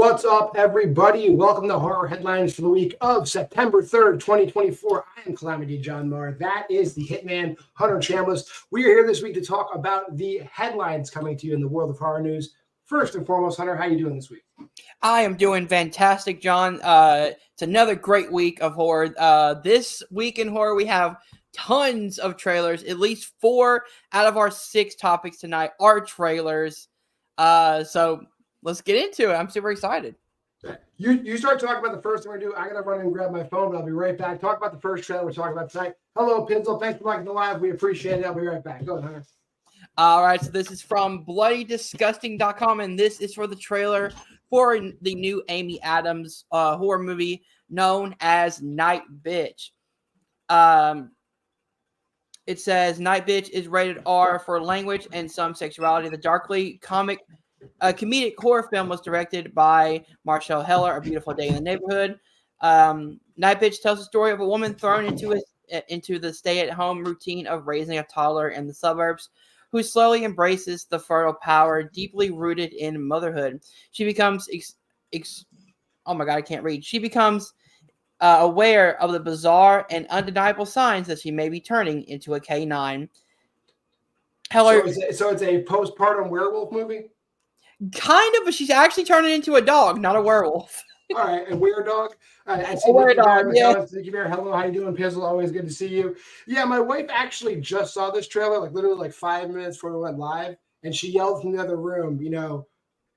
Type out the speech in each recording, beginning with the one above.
What's up, everybody? Welcome to Horror Headlines for the week of September 3rd, 2024. I am Calamity John Marr. That is the Hitman, Hunter Chambliss. We are here this week to talk about the headlines coming to you in the world of horror news. First and foremost, Hunter, how are you doing this week? I am doing fantastic, John. It's another great week of horror. This week in horror, we have tons of trailers. At least 4 out of our 6 topics tonight are trailers. So let's get into it. I'm super excited. You start talking about the first thing we're going to do. I got to run and grab my phone, but I'll be right back. Talk about the first trailer we're talking about tonight. Hello, Pinsel. Thanks for liking the live. We appreciate it. I'll be right back. Go ahead, Hunter. All right, so this is from bloodydisgusting.com, and this is for the trailer for the new Amy Adams horror movie known as Nightbitch. It says Nightbitch is rated R for language and some sexuality. The darkly comedic horror film was directed by Marshall Heller, A Beautiful Day in the Neighborhood. Nightbitch tells the story of a woman thrown into the stay-at-home routine of raising a toddler in the suburbs, who slowly embraces the fertile power deeply rooted in motherhood. She becomes She becomes aware of the bizarre and undeniable signs that she may be turning into a K9. So it's a postpartum werewolf movie? Kind of, but she's actually turning into a dog, not a werewolf. All right, a weird dog. I see weird dog, yeah. Hello, how you doing, Pizzle? Always good to see you. Yeah, my wife actually just saw this trailer, literally 5 minutes before we went live, and she yelled from the other room,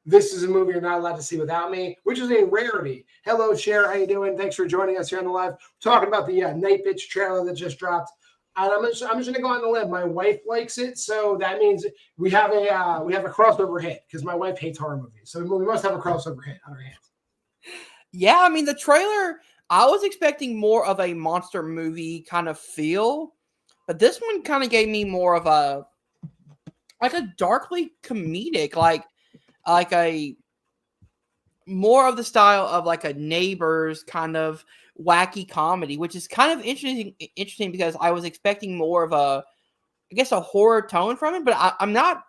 this is a movie you're not allowed to see without me, which is a rarity. Hello, Cher, how you doing? Thanks for joining us here on the live. Talking about the Nightbitch trailer that just dropped. And I'm just going to go on the limb. My wife likes it, so that means we have a crossover hit because my wife hates horror movies, so we must have a crossover hit on our hands. Yeah, I mean the trailer. I was expecting more of a monster movie kind of feel, but this one kind of gave me more of a darkly comedic, like a more of the style of like a Neighbors kind of wacky comedy, which is kind of interesting because I was expecting more of a horror tone from it, but I'm not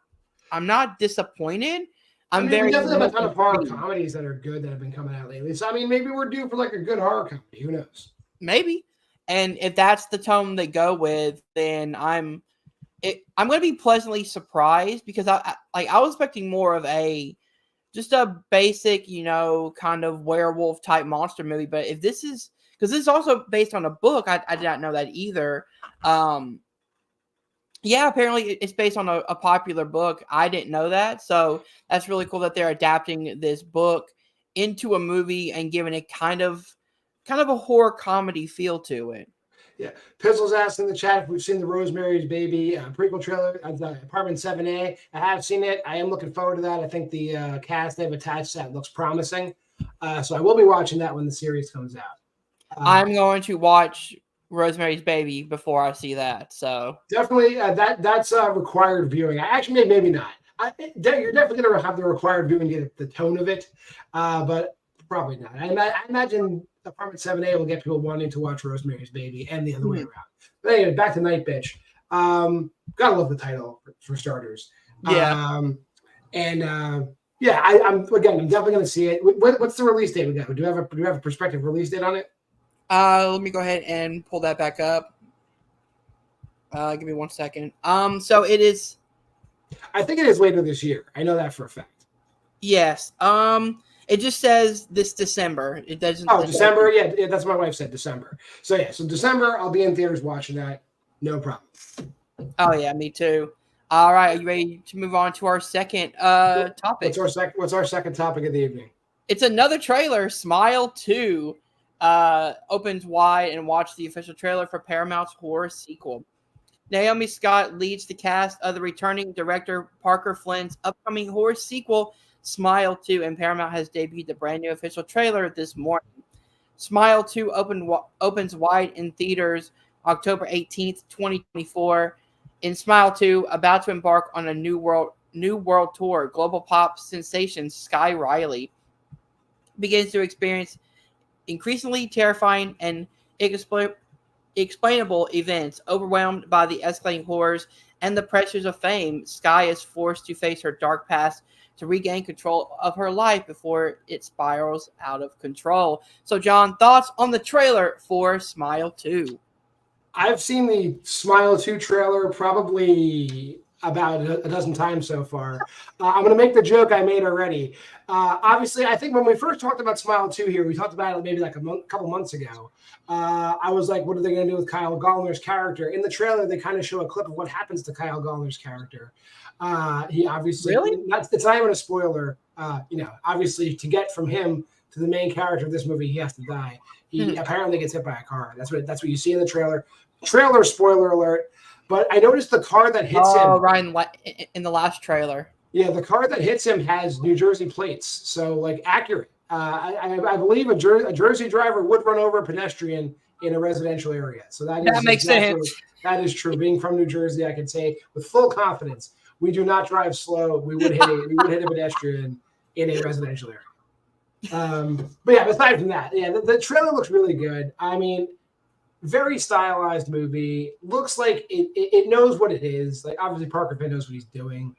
disappointed. We definitely have a ton of horror comedies that are good that have been coming out lately. So maybe we're due for a good horror comedy. Who knows? Maybe. And if that's the tone they go with, then I'm going to be pleasantly surprised because I was expecting more of just a basic, kind of werewolf type monster movie. But if this is, because this is also based on a book, I did not know that either. Yeah, apparently it's based on a popular book. I didn't know that. So that's really cool that they're adapting this book into a movie and giving it kind of a horror comedy feel to it. Yeah. Pizzle's asked in the chat if we've seen the Rosemary's Baby prequel trailer, Apartment 7A. I have seen it. I am looking forward to that. I think the cast they've attached to that looks promising. So I will be watching that when the series comes out. I'm going to watch Rosemary's Baby before I see that. So definitely that's required viewing. I actually maybe not. You're definitely going to have the required viewing to get the tone of it, but probably not. I imagine Apartment 7A will get people wanting to watch Rosemary's Baby and the other way around. But anyway, back to Nightbitch. Gotta love the title for starters. Yeah. I'm definitely going to see it. What's the release date we got? Do we have a prospective release date on it? Let me go ahead and pull that back up. Give me 1 second. So it is. I think it is later this year. I know that for a fact. Yes. It just says this December. It doesn't. Oh, December. Yeah, that's what my wife said. December. So December. I'll be in theaters watching that. No problem. Oh yeah, me too. All right, are you ready to move on to our second topic? What's our second topic of the evening? It's another trailer. Smile 2 opens wide and watch the official trailer for Paramount's horror sequel. Naomi Scott leads the cast of the returning director Parker Flynn's upcoming horror sequel, Smile 2, and Paramount has debuted the brand new official trailer this morning. Smile 2 opens wide in theaters October 18th, 2024. In Smile 2, about to embark on a new world tour, global pop sensation Sky Riley begins to experience increasingly terrifying and inexplainable events, overwhelmed by the escalating horrors and the pressures of fame, Sky is forced to face her dark past to regain control of her life before it spirals out of control. So, John, thoughts on the trailer for Smile 2? I've seen the Smile 2 trailer probably about a dozen times so far. I'm going to make the joke I made already. Obviously, I think when we first talked about Smile 2 here, we talked about it maybe like couple months ago. I was like, what are they going to do with Kyle Gallner's character? In the trailer, they kind of show a clip of what happens to Kyle Gallner's character. He obviously, it's not even a spoiler. Obviously, to get from him to the main character of this movie, he has to die. He apparently gets hit by a car. That's what you see in the trailer. Trailer spoiler alert. But I noticed the car that hits him. Oh, Ryan, in the last trailer. Yeah, the car that hits him has New Jersey plates, so like accurate. I believe a Jersey driver would run over a pedestrian in a residential area. So that makes sense. That is true. Being from New Jersey, I can say with full confidence, we do not drive slow. We would hit a pedestrian in a residential area. But yeah, aside from that, yeah, the trailer looks really good. I mean, very stylized movie. Looks like it knows what it is. Like obviously Parker Finn knows what he's doing.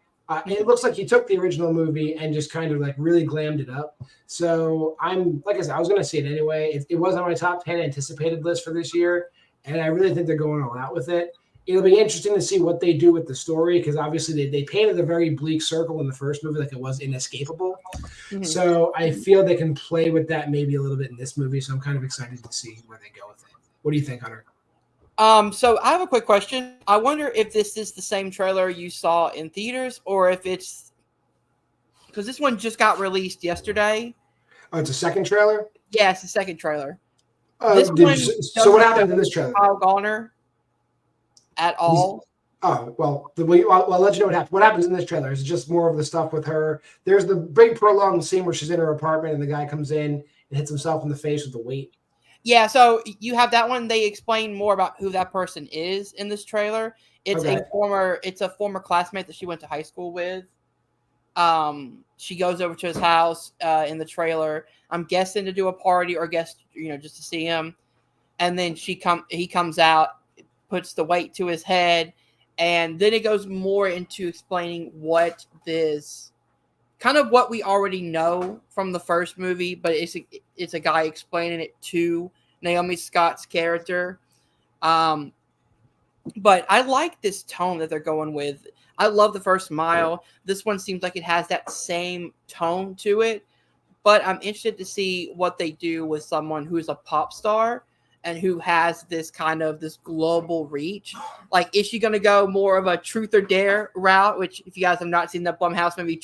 It looks like he took the original movie and just kind of like really glammed it up. So like I said, I was going to see it anyway. It was on my top 10 anticipated list for this year. And I really think they're going all out with it. It'll be interesting to see what they do with the story because obviously they painted a very bleak circle in the first movie like it was inescapable. Mm-hmm. So I feel they can play with that maybe a little bit in this movie. So I'm kind of excited to see where they go with it. What do you think, Hunter? So I have a quick question. I wonder if this is the same trailer you saw in theaters or if it's because this one just got released yesterday. Oh, it's a second trailer? Yeah, it's the second trailer. So what happened in this trailer? Kyle Gallner at all? I'll let you know what happens. What happens in this trailer is just more of the stuff with her. There's the big prolonged scene where she's in her apartment and the guy comes in and hits himself in the face with the weight. Yeah, so you have that one. They explain more about who that person is in this trailer. It's a former classmate that she went to high school with. She goes over to his house in the trailer. I'm guessing to do a party or just to see him. And then he comes out, puts the weight to his head, and then it goes more into explaining what this kind of what we already know from the first movie, but it's a guy explaining it to Naomi Scott's character. But I like this tone that they're going with. I love the first Smile. This one seems like it has that same tone to it, but I'm interested to see what they do with someone who's a pop star and who has this global reach. Like, is she going to go more of a Truth or Dare route, which if you guys have not seen the Blumhouse movie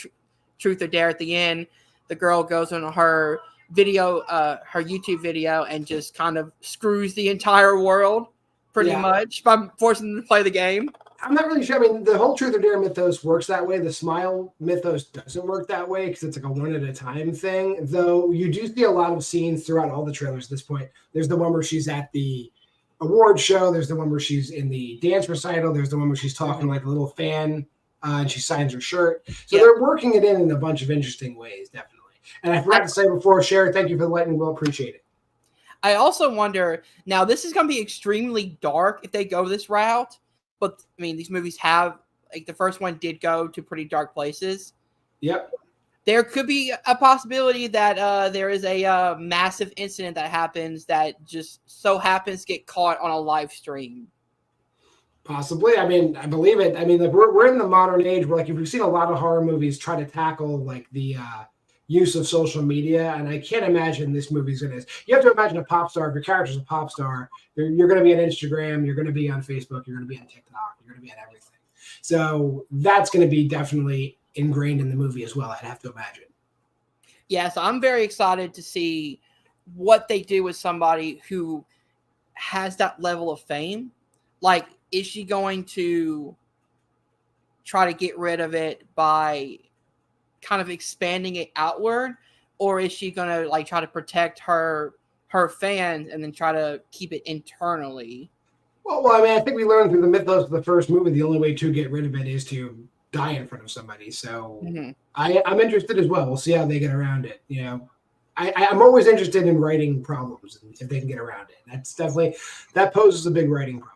Truth or Dare, at the end, the girl goes on her video, her YouTube video, and just kind of screws the entire world pretty much by forcing them to play the game. I'm not really sure. I mean, the whole Truth or Dare mythos works that way. The Smile mythos doesn't work that way because it's like a one at a time thing. Though you do see a lot of scenes throughout all the trailers at this point. There's the one where she's at the award show. There's the one where she's in the dance recital. There's the one where she's talking like a little fan and she signs her shirt. So they're working it in a bunch of interesting ways, definitely. And I forgot to say before, Sherry, thank you for the lightning. We'll appreciate it. I also wonder, now this is going to be extremely dark if they go this route. But, I mean, these movies have, like, the first one did go to pretty dark places. Yep. There could be a possibility that there is a massive incident that happens that just so happens to get caught on a live stream. Possibly. I mean, I believe it. I mean, like, we're in the modern age where, like, if we've seen a lot of horror movies try to tackle, like, the use of social media, and I can't imagine this movie's going to. You have to imagine a pop star. If your character's a pop star, you're going to be on Instagram, you're going to be on Facebook, you're going to be on TikTok, you're going to be on everything. So that's going to be definitely ingrained in the movie as well, I'd have to imagine. Yeah, so I'm very excited to see what they do with somebody who has that level of fame. Like, is she going to try to get rid of it by kind of expanding it outward, or is she going to like try to protect her fans and then try to keep it internally? Well, I mean, I think we learned through the mythos of the first movie, the only way to get rid of it is to die in front of somebody. So I'm interested as well. We'll see how they get around it. You know, I'm always interested in writing problems if they can get around it. That poses a big writing problem.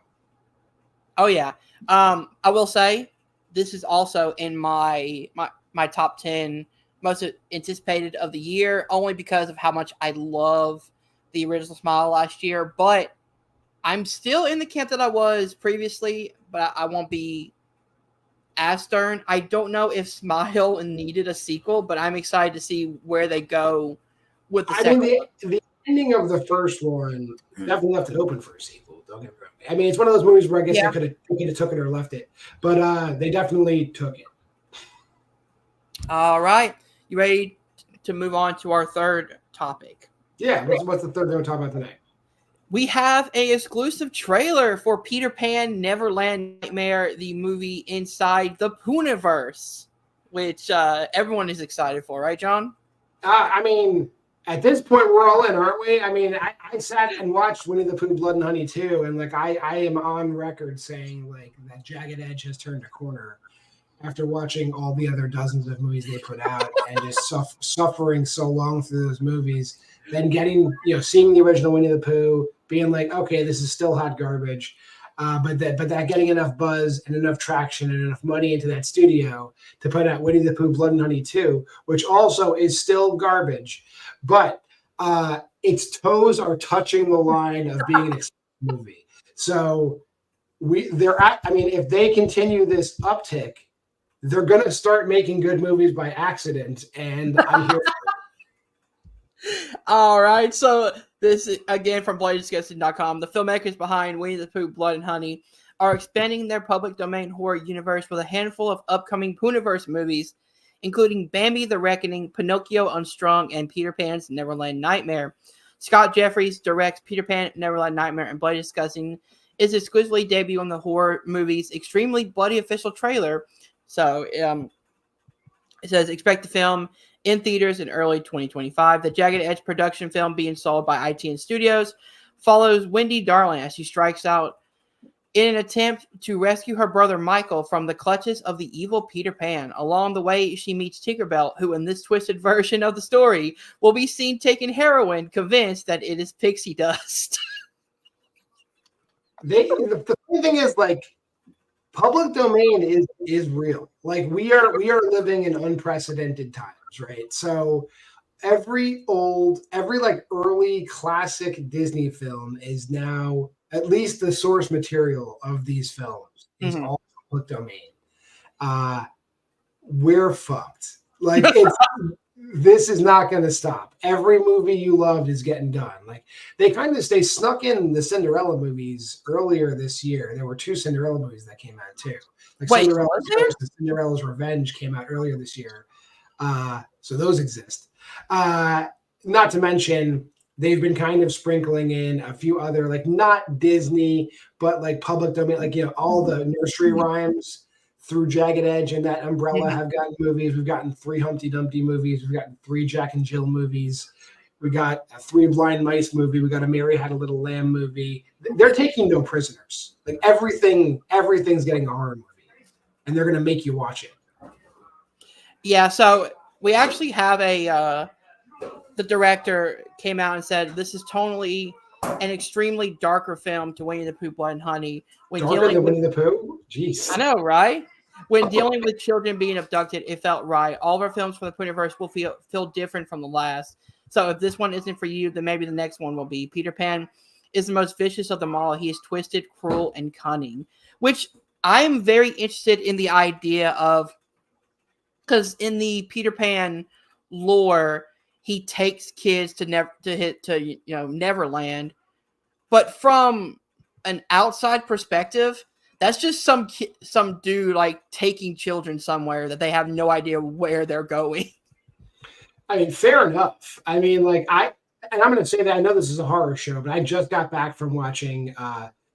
Oh yeah. I will say this is also in my top 10 most anticipated of the year, only because of how much I love the original Smile last year. But I'm still in the camp that I was previously, but I won't be as stern. I don't know if Smile needed a sequel, but I'm excited to see where they go with the second one. The ending of the first one definitely left it open for a sequel. Don't get me wrong. I mean, it's one of those movies where I guess they could have took it or left it, but they definitely took it. All right, you ready to move on to our third topic? Yeah, what's the third thing we're talking about tonight? We have a exclusive trailer for Peter Pan Neverland Nightmare, the movie inside the Pooniverse, which everyone is excited for, right, John? I mean, at this point, we're all in, aren't we? I mean, I sat and watched Winnie the Pooh, Blood and Honey too, and like I am on record saying like that Jagged Edge has turned a corner after watching all the other dozens of movies they put out and just suffering so long through those movies. Then getting, seeing the original Winnie the Pooh, being like, okay, this is still hot garbage, but that getting enough buzz and enough traction and enough money into that studio to put out Winnie the Pooh, Blood and Honey 2, which also is still garbage, but its toes are touching the line of being an exciting movie. So if they continue this uptick, they're going to start making good movies by accident, and I'm here for it. All right, so this is, again, from BladeDisgusting.com. The filmmakers behind Winnie the Pooh, Blood and Honey are expanding their public domain horror universe with a handful of upcoming Pooniverse movies, including Bambi the Reckoning, Pinocchio Unstrung, and Peter Pan's Neverland Nightmare. Scott Jeffries directs Peter Pan, Neverland Nightmare, and Blade Disgusting is exclusively debuting the horror movie's extremely bloody official trailer. So it says, expect the film in theaters in early 2025. The Jagged Edge production film being sold by ITN Studios follows Wendy Darling as she strikes out in an attempt to rescue her brother Michael from the clutches of the evil Peter Pan. Along the way, she meets Tinkerbell, who in this twisted version of the story will be seen taking heroin, convinced that it is pixie dust. The funny thing is, like, public domain is real. Like we are living in unprecedented times, right? So every like early classic Disney film is now, at least the source material of these films is all public domain. We're fucked. Like this is not going to stop. Every movie you loved is getting done. Like they snuck in the Cinderella movies earlier this year. There were 2 Cinderella movies that came out too. Like Cinderella's Revenge came out earlier this year. So those exist. Not to mention they've been kind of sprinkling in a few other, like not Disney, but like public domain, like, all the nursery rhymes through Jagged Edge and that umbrella have gotten movies. We've gotten 3 Humpty Dumpty movies. We've gotten 3 Jack and Jill movies. We got a 3 Blind Mice movie. We got a Mary Had a Little Lamb movie. They're taking no prisoners. Like everything's getting a horror movie, and they're gonna make you watch it. Yeah. So we actually have the director came out and said this is totally an extremely darker film to Winnie the Pooh, Blood and Honey. Darker than Winnie the Pooh? Jeez. I know, right? When dealing with children being abducted, it felt right. All of our films from the Pooniverse will feel different from the last. So if this one isn't for you, then maybe the next one will be. Peter Pan is the most vicious of them all. He is twisted, cruel, and cunning, which I'm very interested in the idea of, because in the Peter Pan lore, he takes kids to Neverland, but from an outside perspective, that's just some dude like taking children somewhere that they have no idea where they're going. I mean, fair enough. I mean, like I'm going to say that I know this is a horror show, but I just got back from watching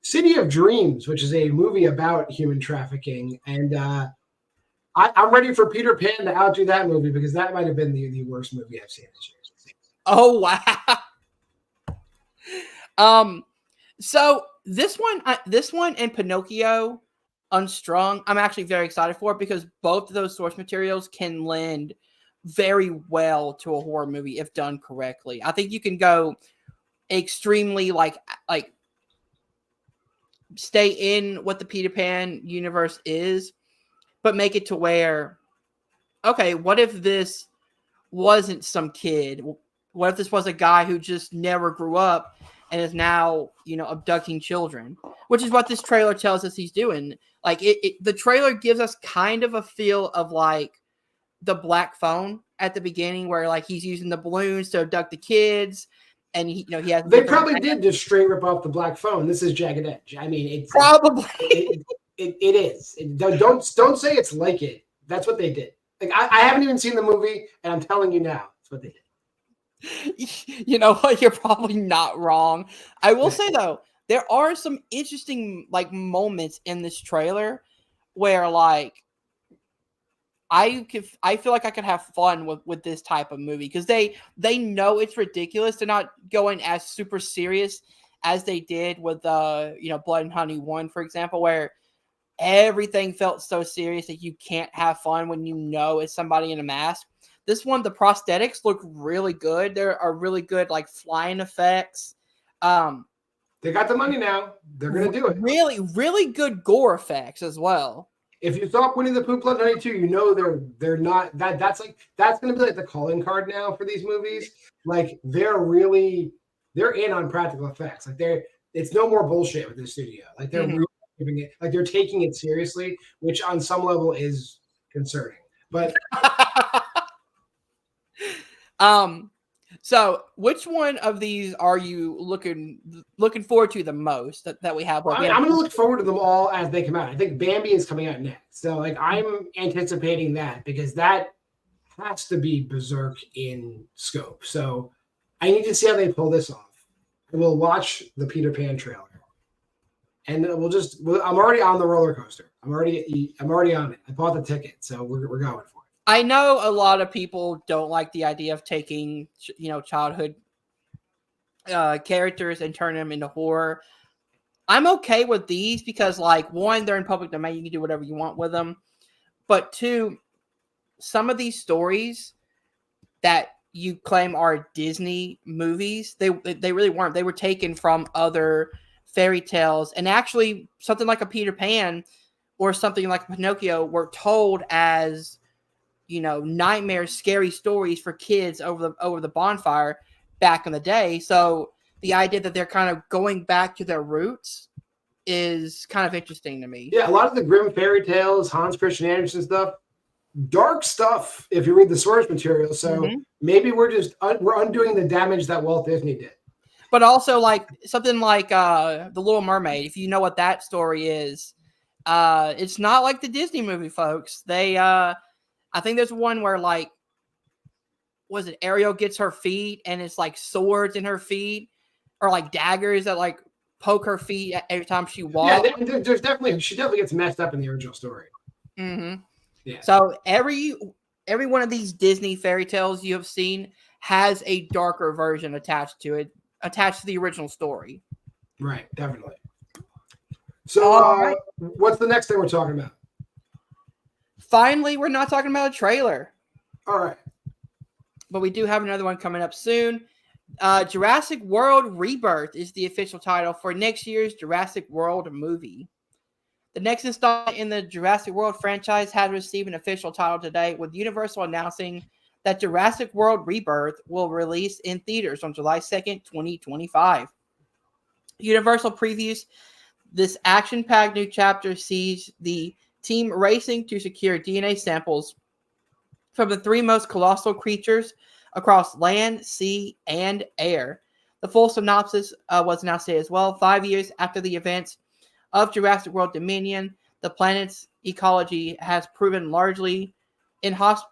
City of Dreams, which is a movie about human trafficking, and I'm ready for Peter Pan to outdo that movie because that might have been the worst movie I've seen this year. Oh wow! So this one and Pinocchio Unstrung, I'm actually very excited for because both of those source materials can lend very well to a horror movie if done correctly. I think you can go extremely like stay in what the Peter Pan universe is, but make it to where, okay, what if this wasn't some kid? What if this was a guy who just never grew up and is now, abducting children? Which is what this trailer tells us he's doing. Like the trailer gives us kind of a feel of like the Black Phone at the beginning, where like he's using the balloons to abduct the kids, and he has. They probably did just straight rip off the Black Phone. This is Jagged Edge. I mean, it's probably it is. Don't say it's like it. That's what they did. Like I haven't even seen the movie, and I'm telling you now, that's what they did. You know what? You're probably not wrong. I will say though, there are some interesting like moments in this trailer where like I feel like I could have fun with this type of movie, because they know it's ridiculous. They're not going as super serious as they did with Blood and Honey 1, for example, where everything felt so serious that you can't have fun when it's somebody in a mask. This one, the prosthetics look really good. There are really good like flying effects. They got the money now. They're gonna do it. Really, really good gore effects as well. If you saw Winnie the Pooh Blood 92, they're not that's gonna be like the calling card now for these movies. Like they're in on practical effects. Like it's no more bullshit with the studio. Like they're really giving it, like they're taking it seriously, which on some level is concerning. But so which one of these are you looking forward to the most that we have? I'm going to look forward to them all as they come out. I think Bambi is coming out next. So like I'm anticipating that, because that has to be berserk in scope. So I need to see how they pull this off. And we'll watch the Peter Pan trailer. And I'm already on the roller coaster. I'm already on it. I bought the ticket. So we're going for it. I know a lot of people don't like the idea of taking, childhood characters and turning them into horror. I'm okay with these because, like, one, they're in public domain. You can do whatever you want with them. But two, some of these stories that you claim are Disney movies, they really weren't. They were taken from other fairy tales. And actually, something like a Peter Pan or something like Pinocchio were told as nightmare, scary stories for kids over the bonfire back in the day. So the idea that they're kind of going back to their roots is kind of interesting to me. Yeah, a lot of the Grimm fairy tales, Hans Christian Andersen stuff, dark stuff if you read the source material. So maybe we're undoing the damage that Walt Disney did. But also like something like The Little Mermaid, if you know what that story is, it's not like the Disney movie, folks. They I think there's one where like, was it Ariel gets her feet and it's like swords in her feet, or like daggers that like poke her feet every time she walks. Yeah, she definitely gets messed up in the original story. Mm-hmm. Yeah. So every one of these Disney fairy tales you have seen has a darker version attached to the original story. Right, definitely. So what's the next thing we're talking about? Finally, we're not talking about a trailer. All right. But we do have another one coming up soon. Jurassic World Rebirth is the official title for next year's Jurassic World movie. The next installment in the Jurassic World franchise has received an official title today, with Universal announcing that Jurassic World Rebirth will release in theaters on July 2nd, 2025. Universal previews this action-packed new chapter sees the team racing to secure DNA samples from the three most colossal creatures across land, sea, and air. The full synopsis was announced today as well. 5 years after the events of Jurassic World Dominion, the planet's ecology has proven largely inhospitable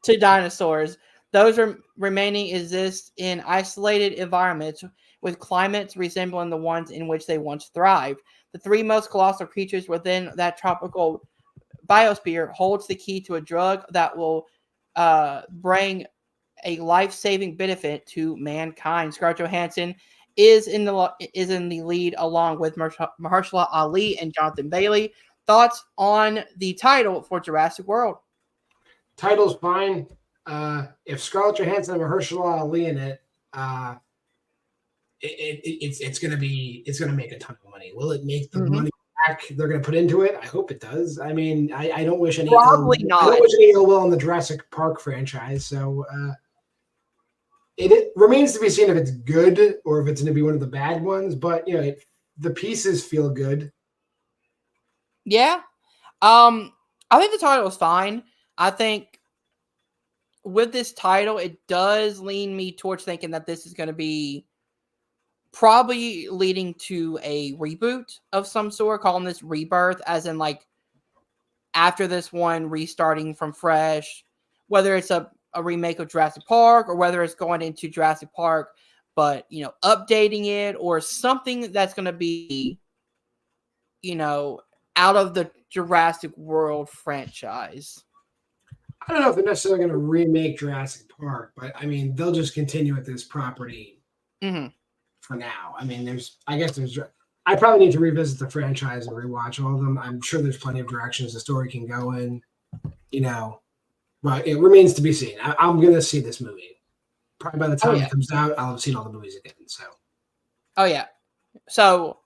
to dinosaurs. Those remaining exist in isolated environments with climates resembling the ones in which they once thrived. The three most colossal creatures within that tropical biosphere holds the key to a drug that will bring a life-saving benefit to mankind. Scarlett Johansson is in the lead, along with Mahershala Ali and Jonathan Bailey. Thoughts on the title for Jurassic World? Title's fine. If Scarlett Johansson and Mahershala Ali in it, it's gonna make a ton of money. Will it make the Mhm. money back they're gonna put into it? I hope it does. I mean, I don't wish any Probably I don't not. wish any ill will on the Jurassic Park franchise. So it remains to be seen if it's good or if it's going to be one of the bad ones. But the pieces feel good. Yeah. I think the title is fine. I think with this title, it does lean me towards thinking that this is going to be probably leading to a reboot of some sort, calling this Rebirth, as in like after this one restarting from fresh, whether it's a remake of Jurassic Park or whether it's going into Jurassic Park, but updating it or something that's going to be, out of the Jurassic World franchise. I don't know if they're necessarily going to remake Jurassic Park, but I mean, they'll just continue with this property for now. I mean, I probably need to revisit the franchise and rewatch all of them. I'm sure there's plenty of directions the story can go in, but it remains to be seen. I'm going to see this movie. Probably by the time it comes out, I'll have seen all the movies again. So. Oh, yeah. So,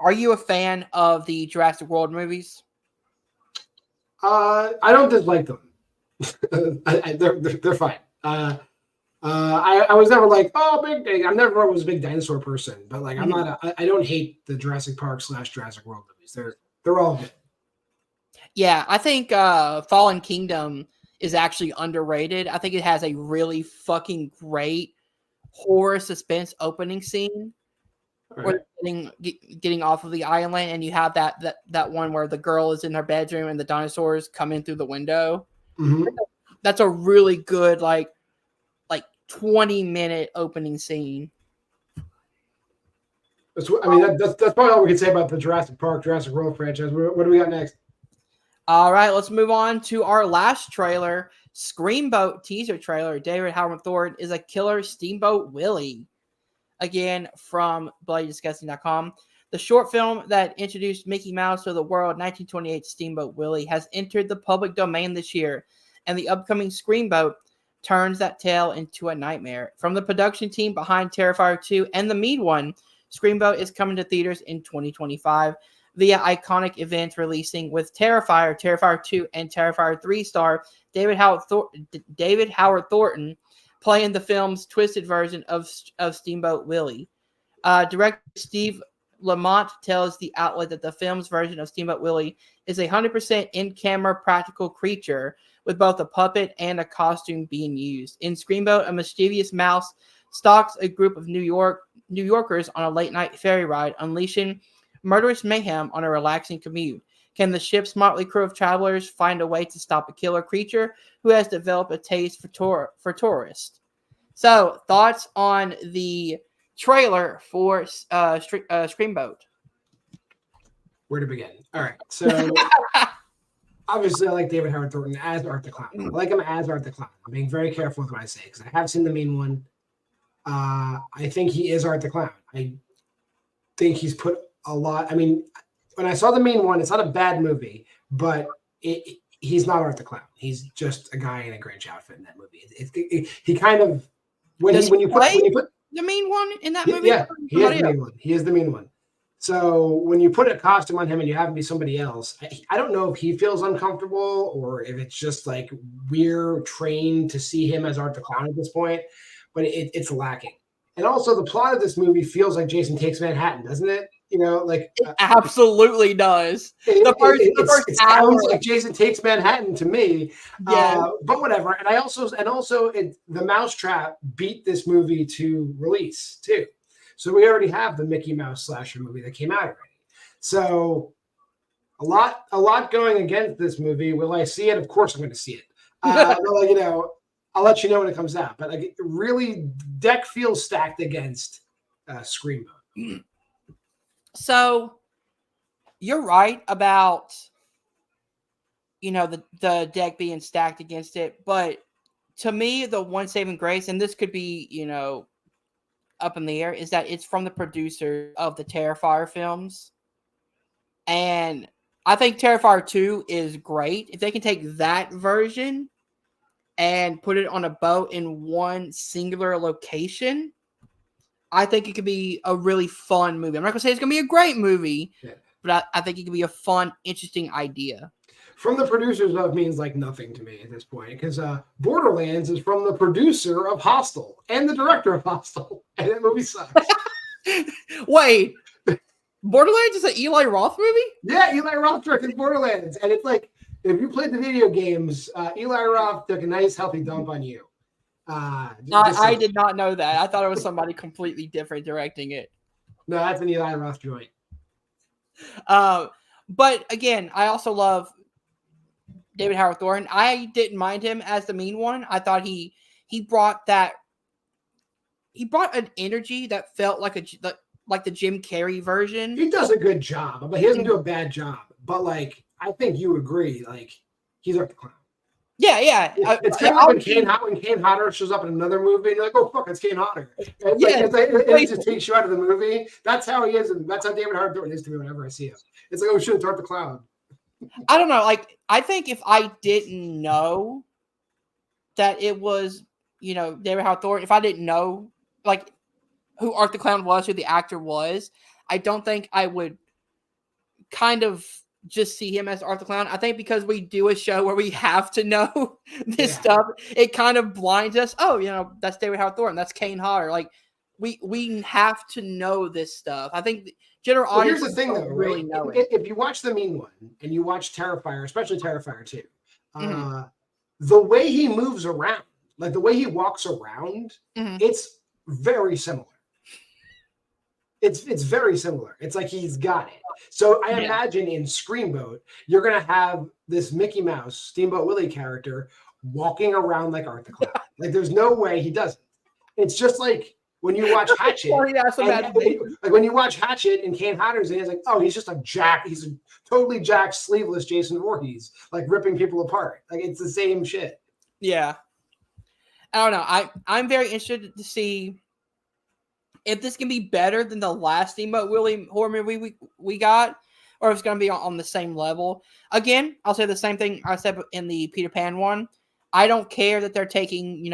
are you a fan of the Jurassic World movies? I don't dislike them. They're fine. I was never like, oh, I never was a big dinosaur person, but like, I don't hate the Jurassic Park / Jurassic World movies. They're all good. Yeah, I think Fallen Kingdom is actually underrated. I think it has a really fucking great horror suspense opening scene. Where getting off of the island, and you have that one where the girl is in her bedroom and the dinosaurs come in through the window. Mm-hmm. That's a really good like 20-minute opening scene. That's probably all we can say about the Jurassic Park, Jurassic World franchise. What do we got next? All right, let's move on to our last trailer, Screamboat teaser trailer. David Howard Thornton is a killer Steamboat Willie. Again, from BloodyDisgusting.com. The short film that introduced Mickey Mouse to the world, 1928 Steamboat Willie, has entered the public domain this year, and the upcoming Screamboat turns that tale into a nightmare. From the production team behind Terrifier 2 and The Mean One, Screamboat is coming to theaters in 2025 via iconic events releasing with Terrifier, Terrifier 2, and Terrifier 3 star David Howard Thornton playing the film's twisted version of Steamboat Willie. Director Steve Lamont tells the outlet that the film's version of Steamboat Willie is a 100% in-camera practical creature with both a puppet and a costume being used. In Screamboat, a mischievous mouse stalks a group of New Yorkers on a late-night ferry ride, unleashing murderous mayhem on a relaxing commute. Can the ship's motley crew of travelers find a way to stop a killer creature who has developed a taste for tourists? So, thoughts on the trailer for Screamboat? Where to begin? All right. So, obviously, I like David Howard Thornton as Art the Clown. I like him as Art the Clown. I'm being very careful with what I say because I have seen The Mean One. I think he is Art the Clown. I think he's put a lot. I mean, when I saw The Mean One, it's not a bad movie, but he's not Art the Clown. He's just a guy in a Grinch outfit in that movie. He kind of when you put The Mean One in that movie. Yeah, he is the Mean One. He is the Mean One. So when you put a costume on him and you have him be somebody else, I don't know if he feels uncomfortable or if it's just like we're trained to see him as Art the Clown at this point, but it's lacking. And also the plot of this movie feels like Jason Takes Manhattan, doesn't it? It absolutely does. It sounds like Jason Takes Manhattan to me. Yeah. But whatever. And also the Mousetrap beat this movie to release too. So we already have the Mickey Mouse slasher movie that came out already. So a lot going against this movie. Will I see it? Of course I'm going to see it. I'll let you know when it comes out. But really, deck feels stacked against Screamboat. So you're right about the deck being stacked against it, but to me, the one saving grace, and this could be up in the air, is that it's from the producer of the Terrifier films, and I think Terrifier 2 is great. If they can take that version and put it on a boat in one singular location, I think it could be a really fun movie. I'm not gonna say it's gonna be a great movie, but I think it could be a fun, interesting idea. From the producers of means like nothing to me at this point, because Borderlands is from the producer of Hostel and the director of Hostel, and that movie sucks. Wait, Borderlands is an Eli Roth movie? Yeah, Eli Roth directed Borderlands, and it's like if you played the video games, Eli Roth took a nice healthy dump on you. I did not know that. I thought it was somebody completely different directing it. No, that's an Eli Roth joint. But again, I also love David Howard Thornton. I didn't mind him as the mean one. I thought he brought that. He brought an energy that felt like the Jim Carrey version. He does a good job, but he doesn't do a bad job. But like, I think you agree, like he's Art the Clown. Yeah. It's kind of like when Kane Hodder shows up in another movie, and you're like, oh fuck, it's Kane Hodder. It just takes you out of the movie. That's how he is, and that's how David Howard Thornton is to me whenever I see him. It's like, oh shit, it's Art the Clown. I don't know. Like, I think if I didn't know that it was, David Howard Thornton, if I didn't know, like, who Art the Clown was, who the actor was, I don't think I would kind of just see him as Art the Clown. I think because we do a show where we have to know this stuff, it kind of blinds us. Oh, that's David Howard Thornton. That's Kane Hodder. Like, we have to know this stuff. I think general audience. Here's the thing, though, really know it. If you watch The Mean One and you watch Terrifier, especially Terrifier 2, the way he moves around, like the way he walks around, it's very similar. It's very similar. It's like he's got it. So I imagine in Screamboat, you're going to have this Mickey Mouse, Steamboat Willie character walking around like Art the Clown. Like there's no way he doesn't. It's just like when you watch Hatchet. Like when you watch Hatchet and Kane Hodder's in, it's like, oh, he's just a jack. He's a totally jacked, sleeveless Jason Voorhees, like ripping people apart. Like it's the same shit. Yeah. I don't know. I'm very interested to see if this can be better than the last Steamboat Willie horror movie we got, or if it's going to be on the same level. Again, I'll say the same thing I said in the Peter Pan one. I don't care that they're taking,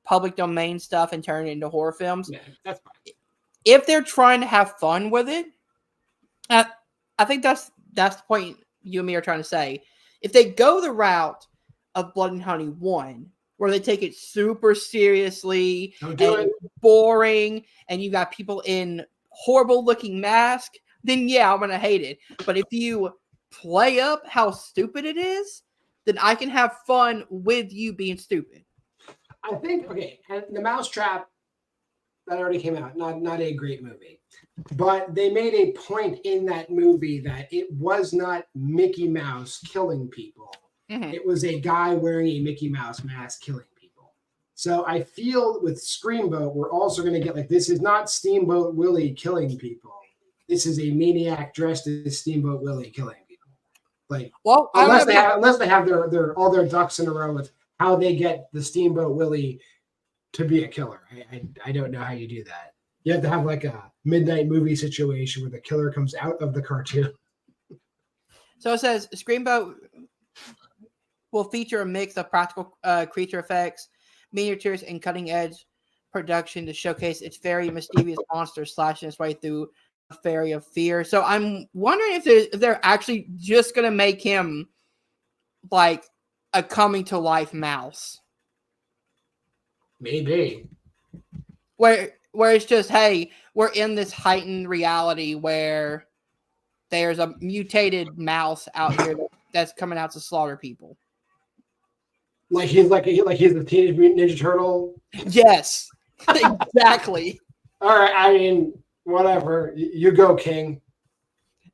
public domain stuff and turning it into horror films. Yeah, that's fine. If they're trying to have fun with it, I think that's the point you and me are trying to say. If they go the route of Blood and Honey 1, where they take it super seriously and boring, and you got people in horrible looking masks, then yeah, I'm gonna hate it. But if you play up how stupid it is, then I can have fun with you being stupid. I think and The Mousetrap that already came out, not a great movie, but they made a point in that movie that it was not Mickey Mouse killing people. It was a guy wearing a Mickey Mouse mask killing people. So I feel with Screamboat, we're also going to get like, this is not Steamboat Willie killing people. This is a maniac dressed as Steamboat Willie killing people. Like, well, unless they have their all their ducks in a row with how they get the Steamboat Willie to be a killer. I don't know how you do that. You have to have like a midnight movie situation where the killer comes out of the cartoon. So it says Screamboat will feature a mix of practical creature effects, miniatures, and cutting-edge production to showcase its very mischievous monster slashing its way through a fairy of fear. So I'm wondering if they're actually just going to make him like a coming-to-life mouse. Maybe. Where it's just, hey, we're in this heightened reality where there's a mutated mouse out here that's coming out to slaughter people. Like he's the Teenage Mutant Ninja Turtle. Yes, exactly. All right, I mean, whatever. You go, King.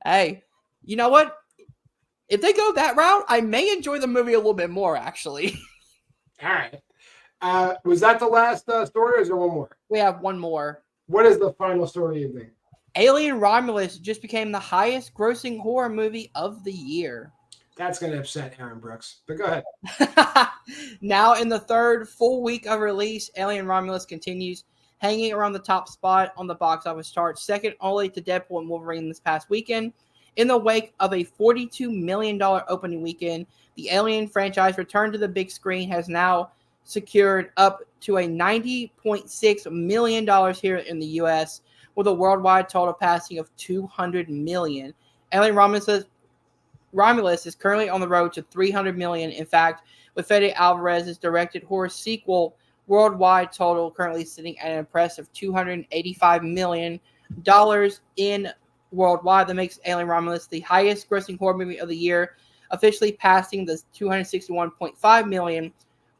Hey, you know what? If they go that route, I may enjoy the movie a little bit more, actually. All right. Was that the last story, or is there one more? We have one more. What is the final story you think? Alien Romulus just became the highest grossing horror movie of the year. That's going to upset Aaron Brooks, but go ahead. Now, in the third full week of release, Alien Romulus continues hanging around the top spot on the box office charts, second only to Deadpool and Wolverine this past weekend. In the wake of a $42 million opening weekend, the Alien franchise return to the big screen has now secured up to a $90.6 million here in the U.S., with a worldwide total passing of $200 million. Alien Romulus is currently on the road to $300 million. In fact, with Fede Alvarez's directed horror sequel, worldwide total currently sitting at an impressive $285 million in worldwide. That makes Alien Romulus the highest grossing horror movie of the year, officially passing the $261.5 million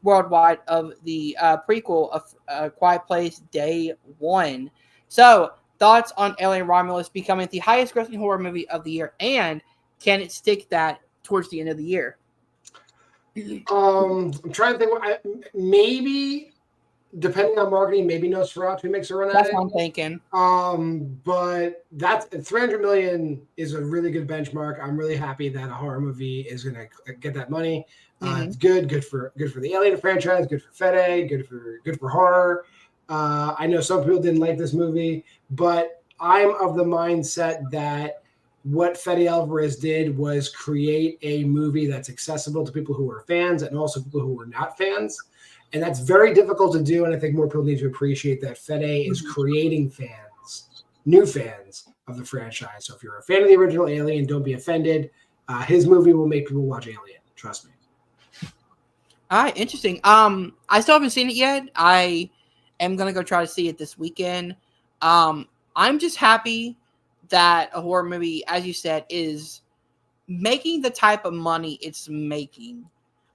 worldwide of the prequel of Quiet Place Day One. So, thoughts on Alien Romulus becoming the highest grossing horror movie of the year, and can it stick that towards the end of the year? I'm trying to think. Maybe, depending on marketing, maybe Nosferatu makes a run at it. That's what I'm thinking. But that's 300 million is a really good benchmark. I'm really happy that a horror movie is going to get that money. It's good for the Alien franchise, good for Fede, good for horror. I know some people didn't like this movie, but I'm of the mindset that what Fede Alvarez did was create a movie that's accessible to people who are fans and also people who are not fans. And that's very difficult to do. And I think more people need to appreciate that Fede is creating fans, new fans of the franchise. So if you're a fan of the original Alien, don't be offended. His movie will make people watch Alien. Trust me. All right, interesting. I still haven't seen it yet. I am going to go try to see it this weekend. I'm just happy that a horror movie, as you said, is making the type of money it's making,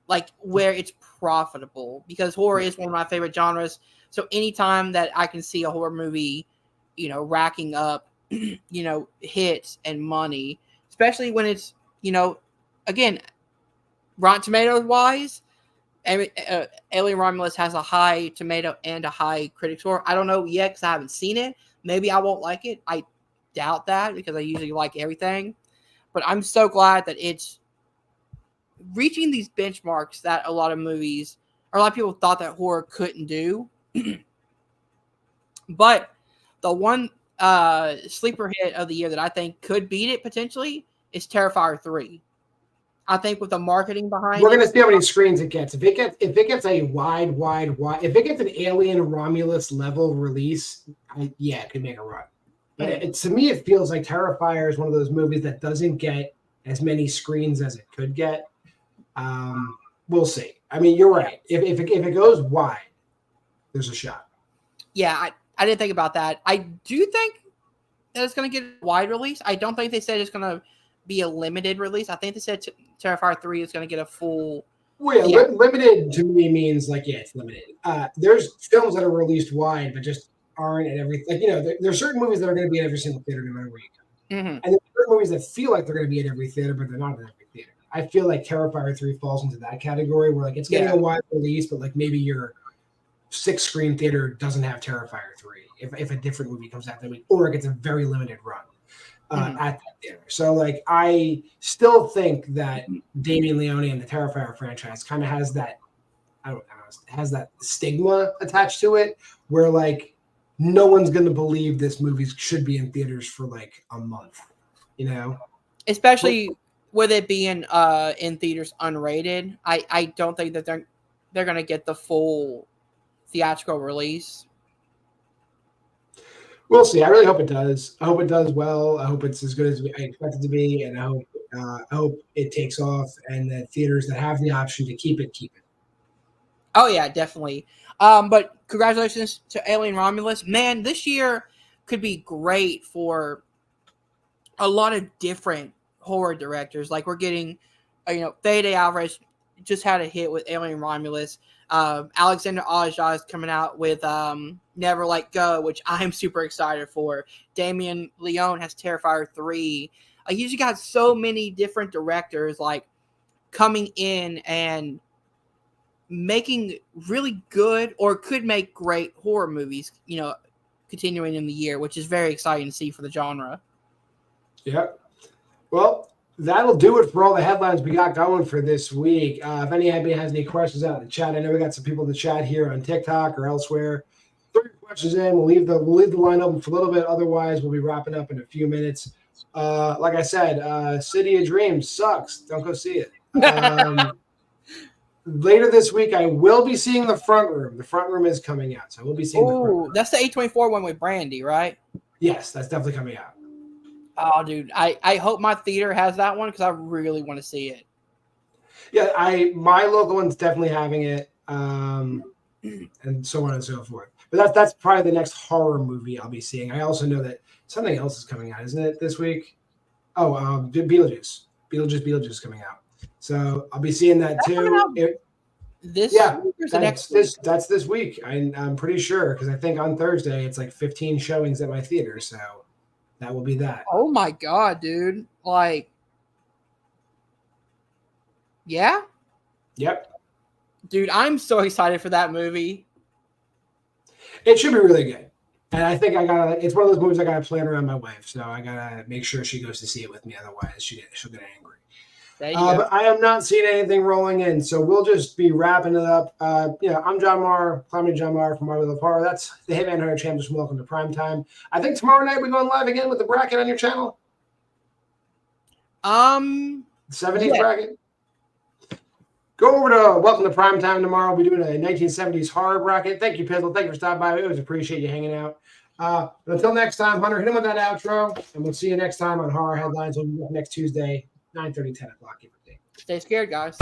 like where it's profitable, because horror is one of my favorite genres. So anytime that I can see a horror movie, racking up, hits and money, especially when it's, again, Rotten Tomatoes wise, Alien Romulus has a high tomato and a high critic score. I don't know yet because I haven't seen it. Maybe I won't like it. I doubt that because I usually like everything. But I'm so glad that it's reaching these benchmarks that a lot of movies or a lot of people thought that horror couldn't do. But the one sleeper hit of the year that I think could beat it potentially is Terrifier 3. I think with the marketing behind we're going to see how many screens it gets. If it gets a wide, if it gets an Alien Romulus level release, it could make a run. But to me, it feels like Terrifier is one of those movies that doesn't get as many screens as it could get. We'll see. I mean, you're right. If it goes wide, there's a shot. Yeah, I didn't think about that. I do think that it's going to get a wide release. I don't think they said it's going to be a limited release. I think they said Terrifier 3 is going to get a full. Well, yeah, limited to me means it's limited. There's films that are released wide, but just aren't at every there's certain movies that are going to be at every single theater no matter where you go. And there's certain movies that feel like they're going to be at every theater, but they're not at every theater. I feel like Terrifier 3 falls into that category where it's getting a wide release, but maybe your 6-screen theater doesn't have Terrifier 3 if a different movie comes out that week, or it gets a very limited run at that theater. So I still think that Damien Leone and the Terrifier franchise kind of has that, has that stigma attached to it where no one's going to believe this movie should be in theaters for a month, especially with it being in theaters unrated. I don't think that they're going to get the full theatrical release. We'll see. I really hope it does. I hope it does well. I hope it's as good as I expect it to be, and I hope it takes off, and that theaters that have the option to keep it. Oh yeah, definitely. But congratulations to Alien Romulus. Man, this year could be great for a lot of different horror directors. We're getting, Fede Alvarez just had a hit with Alien Romulus. Alexander Aja is coming out with Never Let Go, which I'm super excited for. Damien Leone has Terrifier 3. You just got so many different directors coming in and making really good or could make great horror movies, continuing in the year, which is very exciting to see for the genre. Yeah. Well, that'll do it for all the headlines we got going for this week. If anybody has any questions out in the chat, I know we got some people in the chat here on TikTok or elsewhere. Throw your questions in. We'll leave the line open for a little bit. Otherwise, we'll be wrapping up in a few minutes. Like I said, City of Dreams sucks. Don't go see it. later this week, I will be seeing The Front Room. The Front Room is coming out, so we'll be seeing The Front Room. That's the A24 one with Brandy, right? Yes, that's definitely coming out. Oh, dude, I hope my theater has that one because I really want to see it. Yeah, my local one's definitely having it, and so on and so forth. But that's probably the next horror movie I'll be seeing. I also know that something else is coming out, isn't it, this week? Oh, Beetlejuice. Beetlejuice is coming out. So I'll be seeing that too. This week or the next week? That's this week. I'm pretty sure because I think on Thursday it's like 15 showings at my theater. So that will be that. Oh my god, dude! Like, yeah. Yep. Dude, I'm so excited for that movie. It should be really good. And I think it's one of those movies I gotta plan around my wife. So I gotta make sure she goes to see it with me. Otherwise she'll get angry. There you go. But I am not seeing anything rolling in. So we'll just be wrapping it up. I'm John Marr, Comedy John Marr from Marvel of Horror. That's the Hitman Hunter Champs. Welcome to Primetime. I think tomorrow night we're going live again with the bracket on your channel. 70s bracket. Go over to Welcome to Primetime tomorrow. We'll be doing a 1970s horror bracket. Thank you, Pizzle. Thank you for stopping by. We always appreciate you hanging out. But until next time, Hunter, hit him with that outro, and we'll see you next time on Horror Headlines. We'll be back next Tuesday, 9:30, 10 o'clock. Stay scared, guys.